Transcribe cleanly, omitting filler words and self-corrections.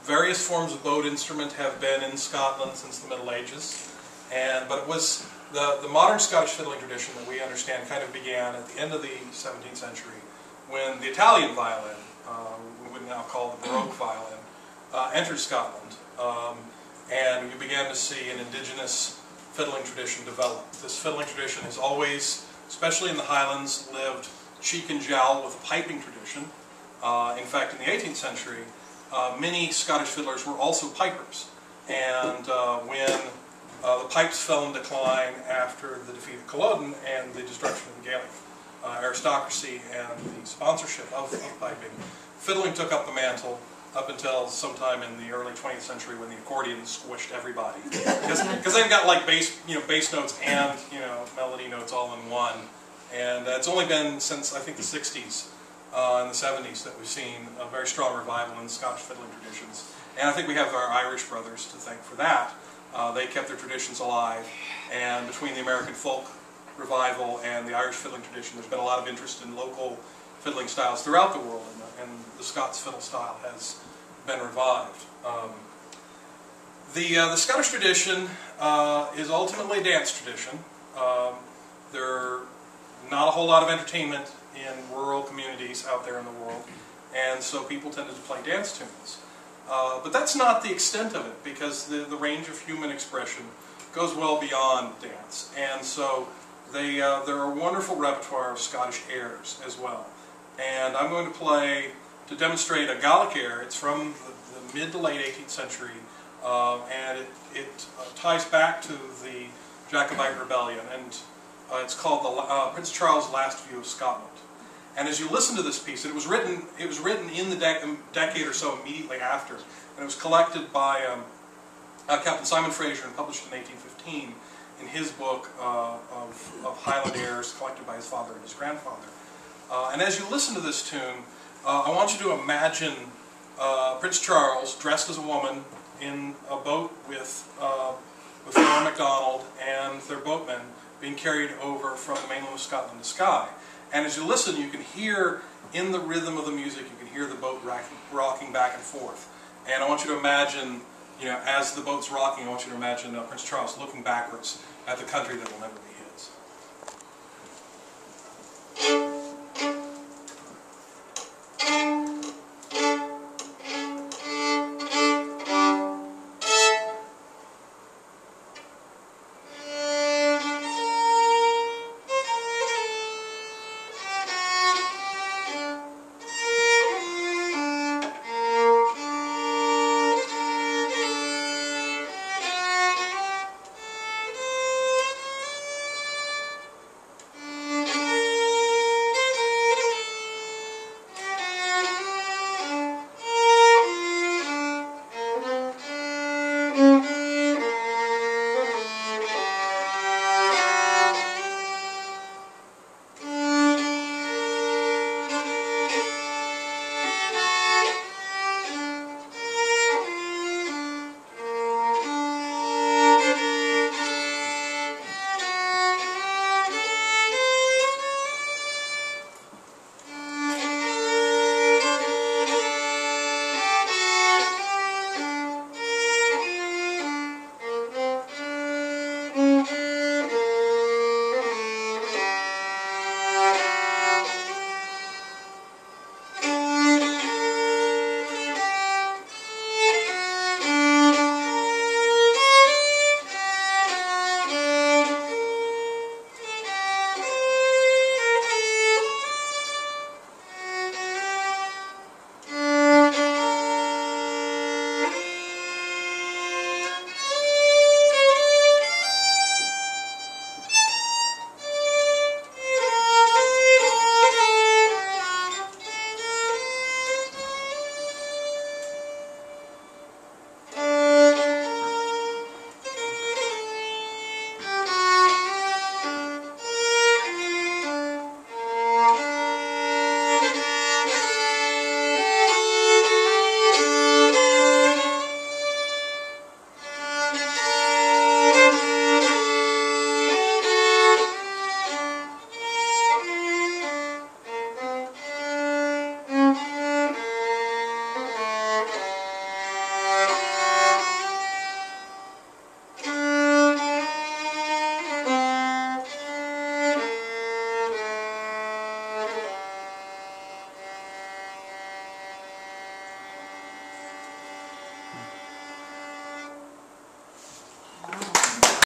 various forms of bowed instrument have been in Scotland since the Middle Ages, but it was the modern Scottish fiddling tradition that we understand kind of began at the end of the 17th century when the Italian violin, we would now call the Baroque violin, entered Scotland, and we began to see an indigenous fiddling tradition develop. This fiddling tradition has always, especially in the Highlands, lived cheek and jowl with a piping tradition. In fact, in the 18th century, many Scottish fiddlers were also pipers, and when the pipes fell in decline after the defeat of Culloden and the destruction of the Gaelic aristocracy and the sponsorship of piping, fiddling took up the mantle up until sometime in the early 20th century when the accordion squished everybody, because they've got like bass notes and melody notes all in one, and it's only been since I think the 60s and the 70s that we've seen a very strong revival in Scottish fiddling traditions, and I think we have our Irish brothers to thank for that. They kept their traditions alive, and between the American folk revival and the Irish fiddling tradition, there's been a lot of interest in local fiddling styles throughout the world, and the Scots fiddle style has been revived. The Scottish tradition is ultimately a dance tradition. There's not a whole lot of entertainment in rural communities out there in the world, and so people tended to play dance tunes. But that's not the extent of it, because the range of human expression goes well beyond dance, and so there are a wonderful repertoire of Scottish airs as well. And I'm going to play, to demonstrate, a Gaelic Air. It's from the mid to late 18th century, and it ties back to the Jacobite Rebellion, and it's called Prince Charles' Last View of Scotland. And as you listen to this piece, it was written in the decade or so immediately after, and it was collected by Captain Simon Frazier and published in 1815 in his book of Highland airs collected by his father and his grandfather. And as you listen to this tune, I want you to imagine Prince Charles dressed as a woman in a boat with Lord MacDonald and their boatmen being carried over from the mainland of Scotland to Skye. And as you listen, you can hear in the rhythm of the music, you can hear the boat rocking back and forth. And I want you to imagine, as the boat's rocking, I want you to imagine Prince Charles looking backwards at the country that will never be